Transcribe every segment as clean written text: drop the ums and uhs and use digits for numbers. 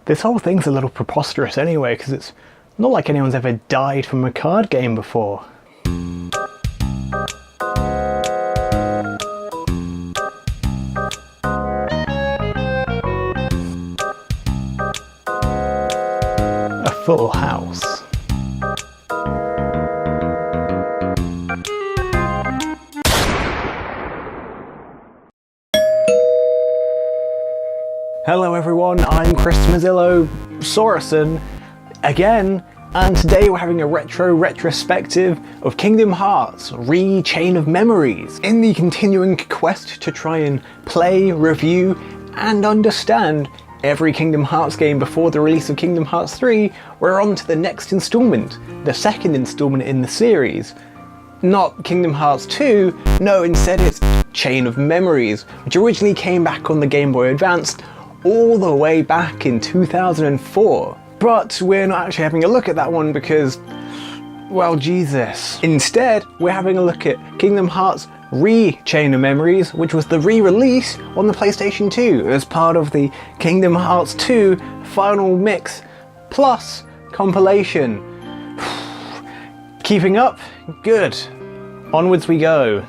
This whole thing's a little preposterous anyway, because it's not like anyone's ever died from a card game before. A full house. Hello everyone, I'm Chris Mazzillo, Sorrison, again, and today we're having a retrospective of Kingdom Hearts Chain of Memories. In the continuing quest to try and play, review, and understand every Kingdom Hearts game before the release of Kingdom Hearts 3, we're on to the next installment, the second installment in the series. Not Kingdom Hearts 2, no, instead it's Chain of Memories, which originally came back on the Game Boy Advance all the way back in 2004. But we're not actually having a look at that one because, well, Jesus. Instead, we're having a look at Kingdom Hearts Chain of Memories, which was the re-release on the PlayStation 2 as part of the Kingdom Hearts 2 Final Mix Plus compilation. Keeping up? Good. Onwards we go.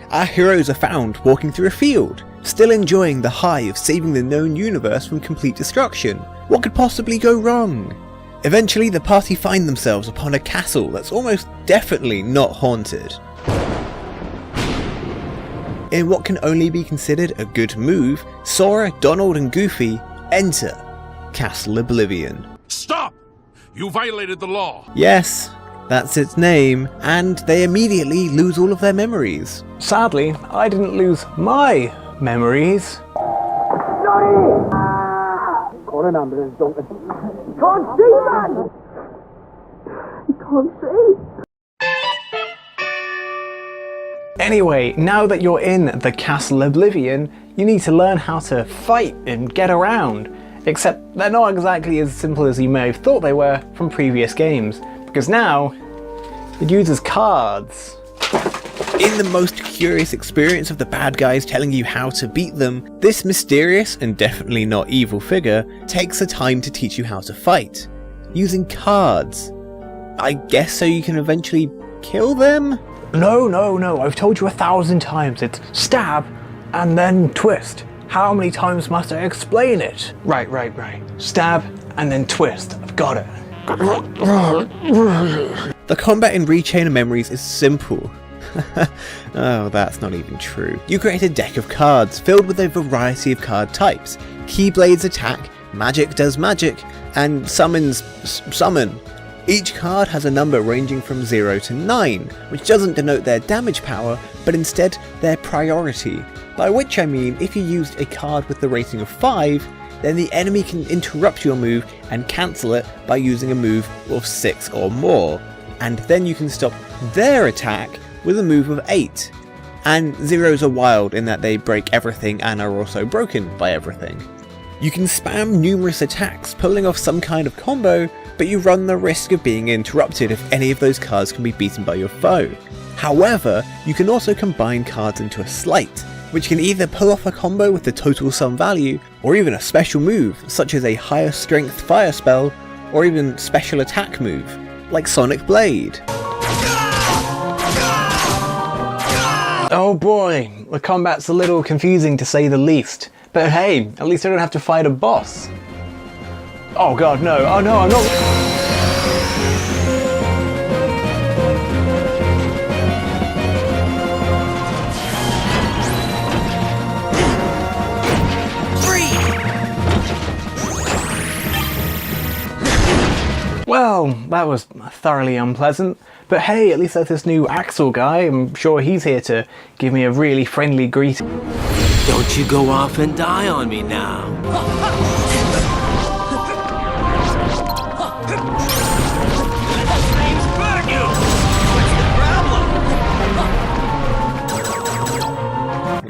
Our heroes are found walking through a field, still enjoying the high of saving the known universe from complete destruction. What could possibly go wrong? Eventually the party find themselves upon a castle that's almost definitely not haunted. In what can only be considered a good move, Sora, Donald and Goofy enter Castle Oblivion. Stop! You violated the law! Yes, that's its name, and they immediately lose all of their memories. Sadly, I didn't lose my memories. Call an ambulance, Duncan. Can't see, man! He can't see. Anyway, now that you're in the Castle Oblivion, you need to learn how to fight and get around. Except they're not exactly as simple as you may have thought they were from previous games, because now it uses cards. In the most curious experience of the bad guys telling you how to beat them, this mysterious and definitely not evil figure takes the time to teach you how to fight, using cards. I guess so you can eventually kill them? No, I've told you 1,000 times, it's stab and then twist. How many times must I explain it? Right. Stab and then twist, I've got it. The combat in Chain of Memories is simple. Oh, that's not even true. You create a deck of cards filled with a variety of card types. Keyblades attack, magic does magic, and summons summon. Each card has a number ranging from 0 to 9, which doesn't denote their damage power, but instead their priority. By which I mean, if you used a card with the rating of 5, then the enemy can interrupt your move and cancel it by using a move of 6 or more. And then you can stop their attack with a move of 8. And zeros are wild in that they break everything and are also broken by everything. You can spam numerous attacks, pulling off some kind of combo, but you run the risk of being interrupted if any of those cards can be beaten by your foe. However, you can also combine cards into a sleight, which can either pull off a combo with the total sum value, or even a special move, such as a higher strength fire spell, or even special attack move, like Sonic Blade. Oh boy, the combat's a little confusing to say the least. But hey, at least I don't have to fight a boss. Oh god, no. Oh no, I'm not... Well, that was thoroughly unpleasant. But hey, at least there's this new Axel guy. I'm sure he's here to give me a really friendly greeting. Don't you go off and die on me now.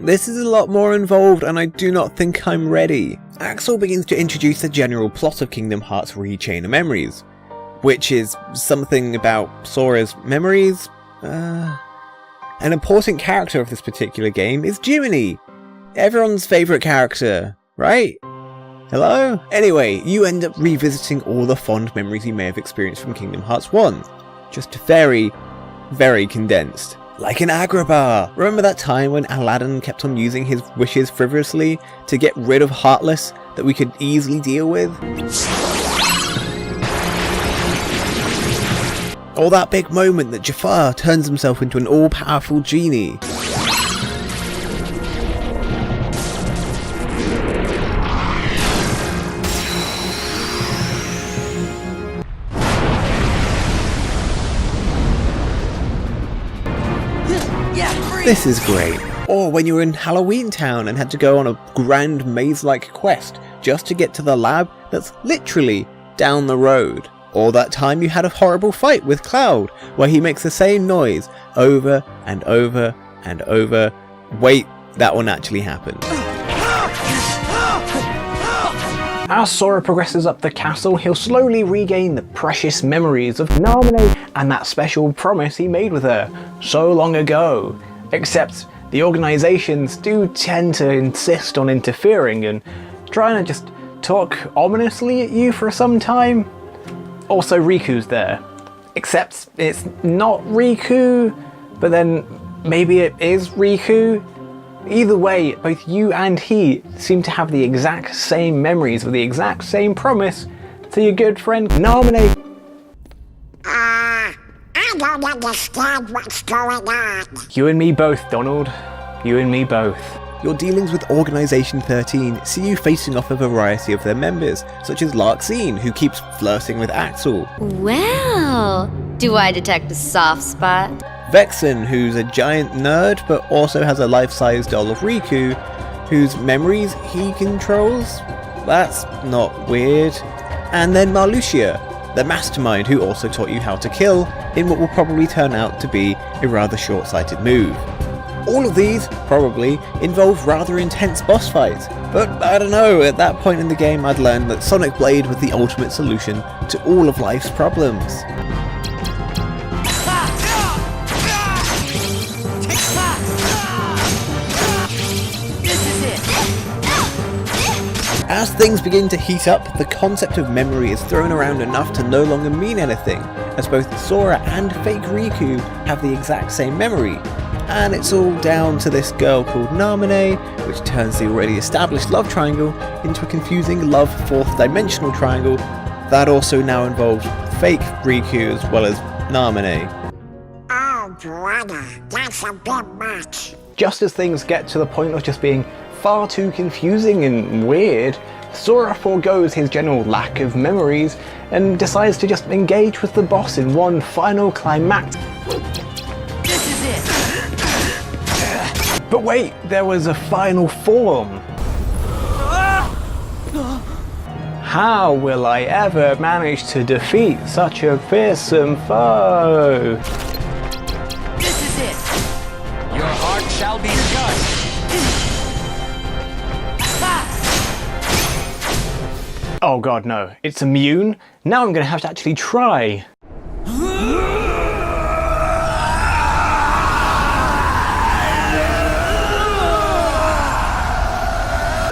This is a lot more involved and I do not think I'm ready. Axel begins to introduce the general plot of Kingdom Hearts Chain of Memories, which is something about Sora's memories. An important character of this particular game is Jiminy, everyone's favourite character, right? Hello? Anyway, you end up revisiting all the fond memories you may have experienced from Kingdom Hearts 1. Just very, very condensed. Like an Agrabah! Remember that time when Aladdin kept on using his wishes frivolously to get rid of Heartless that we could easily deal with? Or that big moment that Jafar turns himself into an all-powerful genie? This is great. Or when you were in Halloween Town and had to go on a grand maze-like quest just to get to the lab that's literally down the road. Or that time you had a horrible fight with Cloud where he makes the same noise over and over and over. Wait, that one actually happened. As Sora progresses up the castle, he'll slowly regain the precious memories of Naminé and that special promise he made with her so long ago. Except the organizations do tend to insist on interfering and trying to just talk ominously at you for some time. Also, Riku's there. Except it's not Riku, but then maybe it is Riku. Either way, both you and he seem to have the exact same memories of the exact same promise to your good friend Naminé. I don't understand what's going on. You and me both, Donald. You and me both. Your dealings with Organisation 13 see you facing off a variety of their members, such as Larxene, who keeps flirting with Axel. Well, do I detect a soft spot? Vexen, who's a giant nerd but also has a life-size doll of Riku, whose memories he controls? That's not weird. And then Marluxia, the mastermind who also taught you how to kill in what will probably turn out to be a rather short-sighted move. All of these, probably, involve rather intense boss fights, but I don't know, at that point in the game I'd learned that Sonic Blade was the ultimate solution to all of life's problems. As things begin to heat up, the concept of memory is thrown around enough to no longer mean anything, as both Sora and fake Riku have the exact same memory. And it's all down to this girl called Naminé, which turns the already established love triangle into a confusing love fourth dimensional triangle that also now involves fake Riku as well as Naminé. Oh, brother, that's a bit much. Just as things get to the point of just being far too confusing and weird, Sora forgoes his general lack of memories and decides to just engage with the boss in one final climactic. This is it. But wait, there was a final form. How will I ever manage to defeat such a fearsome foe? This is it. Your heart shall be judged. Oh god, no. It's immune? Now I'm gonna have to actually try.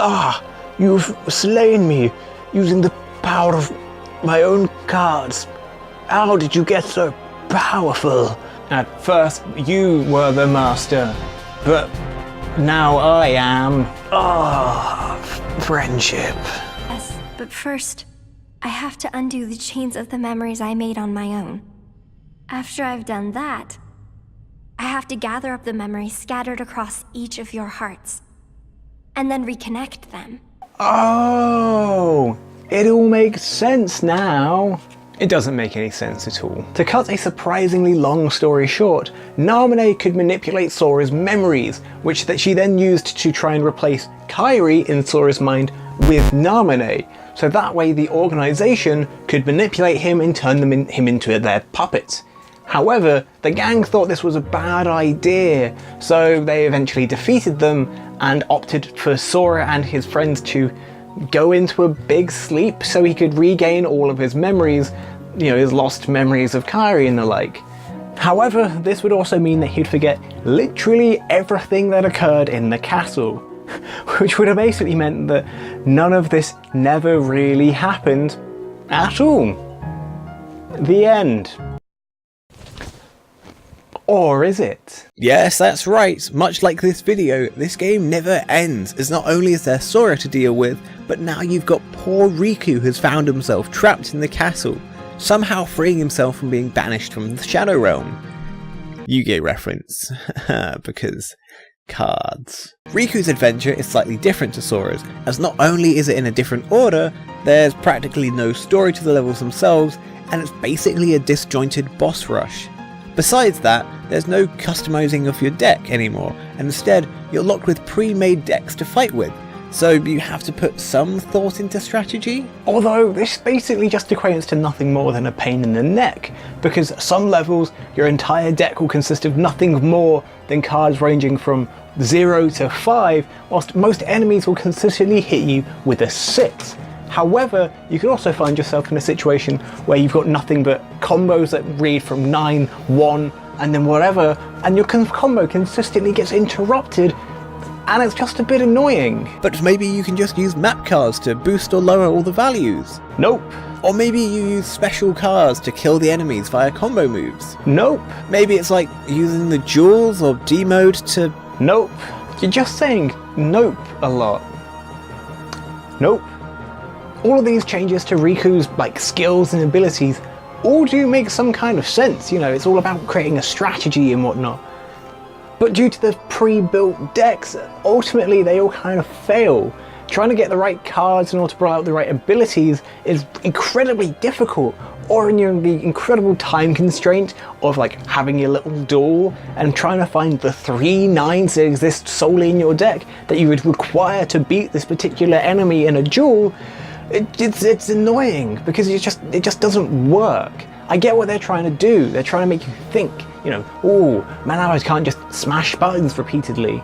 Ah, you've slain me using the power of my own cards. How did you get so powerful? At first, you were the master, but now I am. Ah, friendship. Yes, but first, I have to undo the chains of the memories I made on my own. After I've done that, I have to gather up the memories scattered across each of your hearts, and then reconnect them. Oh, it all makes sense now. It doesn't make any sense at all. To cut a surprisingly long story short, Naminé could manipulate Sora's memories, which she then used to try and replace Kairi in Sora's mind with Naminé, so that way the organization could manipulate him and turn him into their puppets. However, the gang thought this was a bad idea, so they eventually defeated them and opted for Sora and his friends to go into a big sleep so he could regain all of his memories, you know, his lost memories of Kairi and the like. However, this would also mean that he'd forget literally everything that occurred in the castle. which would have basically meant that none of this never really happened at all. The end. Or is it? Yes, that's right. Much like this video, this game never ends, as not only is there Sora to deal with, but now you've got poor Riku who's found himself trapped in the castle, somehow freeing himself from being banished from the Shadow Realm. Yu-Gi-Oh reference, because cards. Riku's adventure is slightly different to Sora's, as not only is it in a different order, there's practically no story to the levels themselves, and it's basically a disjointed boss rush. Besides that, there's no customizing of your deck anymore, and instead you're locked with pre-made decks to fight with, so you have to put some thought into strategy? Although this basically just equates to nothing more than a pain in the neck, because some levels your entire deck will consist of nothing more than cards ranging from 0 to 5, whilst most enemies will consistently hit you with a 6. However, you can also find yourself in a situation where you've got nothing but combos that read from 9, 1, and then whatever, and your combo consistently gets interrupted, and it's just a bit annoying. But maybe you can just use map cards to boost or lower all the values. Nope. Or maybe you use special cards to kill the enemies via combo moves. Nope. Maybe it's like using the jewels or D-mode to... Nope. You're just saying nope a lot. Nope. All of these changes to Riku's skills and abilities all do make some kind of sense, you know, it's all about creating a strategy and whatnot. But due to the pre-built decks, ultimately they all kind of fail. Trying to get the right cards in order to bring out the right abilities is incredibly difficult, or in the incredible time constraint of having your little duel and trying to find the 3 9s that exist solely in your deck that you would require to beat this particular enemy in a duel. It's annoying because it just doesn't work. I get what they're trying to do. They're trying to make you think, you know, oh, man allies can't just smash buttons repeatedly.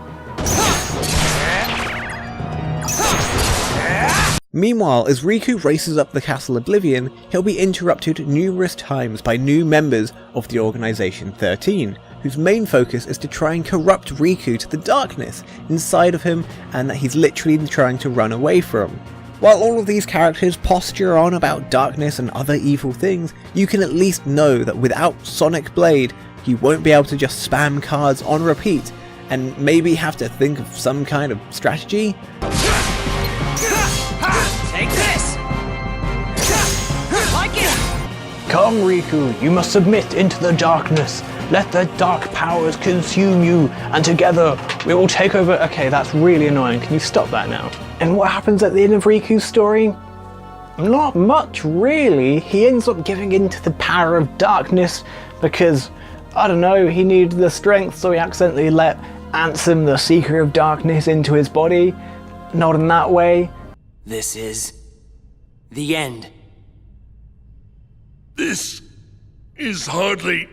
Meanwhile, as Riku races up the Castle Oblivion, he'll be interrupted numerous times by new members of the Organization 13, whose main focus is to try and corrupt Riku to the darkness inside of him and that he's literally trying to run away from. While all of these characters posture on about darkness and other evil things, you can at least know that without Sonic Blade, you won't be able to just spam cards on repeat, and maybe have to think of some kind of strategy. Take this! Like it! Come, Riku, you must submit into the darkness. Let the dark powers consume you, and together we will take over. Okay, that's really annoying. Can you stop that now? And what happens at the end of Riku's story? Not much, really. He ends up giving in to the power of darkness because, I don't know, he needed the strength, so he accidentally let Ansem, the Seeker of Darkness, into his body. Not in that way. This is the end. This is hardly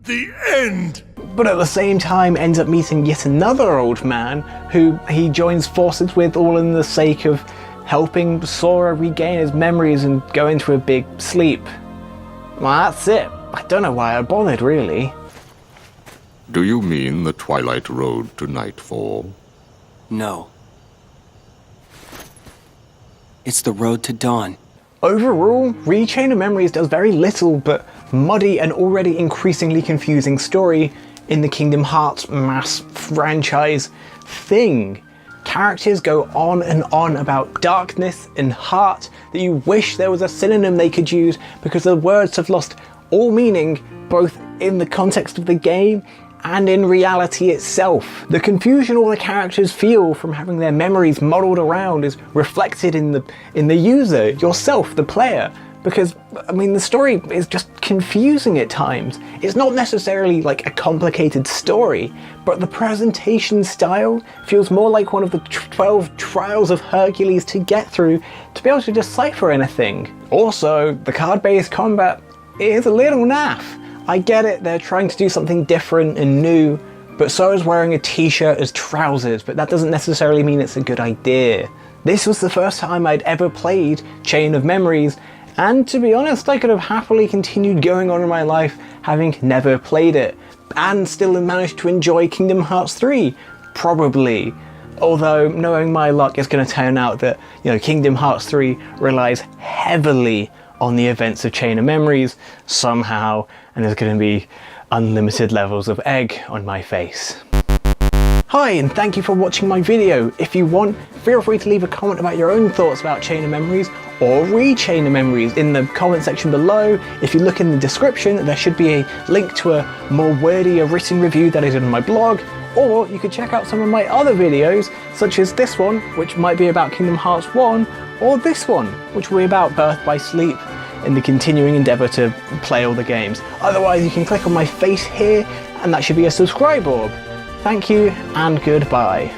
the end. But at the same time ends up meeting yet another old man who he joins forces with, all in the sake of helping Sora regain his memories and go into a big sleep. Well, that's it. I don't know why I bothered, really. Do you mean the Twilight Road to Nightfall? No. It's the road to dawn. Overall, Rechain of Memories does very little but muddy an already increasingly confusing story in the Kingdom Hearts mass franchise thing. Characters go on and on about darkness and heart that you wish there was a synonym they could use, because the words have lost all meaning both in the context of the game and in reality itself. The confusion all the characters feel from having their memories muddled around is reflected in the user, yourself, the player. Because, I mean, the story is just confusing at times. It's not necessarily like a complicated story, but the presentation style feels more like one of the 12 trials of Hercules to get through to be able to decipher anything. Also, the card-based combat is a little naff. I get it, they're trying to do something different and new, but so is wearing a t-shirt as trousers, but that doesn't necessarily mean it's a good idea. This was the first time I'd ever played Chain of Memories, and to be honest, I could have happily continued going on in my life having never played it, and still managed to enjoy Kingdom Hearts 3, probably. Although, knowing my luck, it's going to turn out that, you know, Kingdom Hearts 3 relies heavily on the events of Chain of Memories somehow, and there's going to be unlimited levels of egg on my face. Hi, and thank you for watching my video. If you want, feel free to leave a comment about your own thoughts about Chain of Memories or Re-Chain of Memories in the comment section below. If you look in the description, there should be a link to a more wordy written review that is in my blog, or you could check out some of my other videos, such as this one, which might be about Kingdom Hearts 1, or this one, which will be about Birth by Sleep, in the continuing endeavour to play all the games. Otherwise, you can click on my face here, and that should be a subscribe orb. Thank you, and goodbye.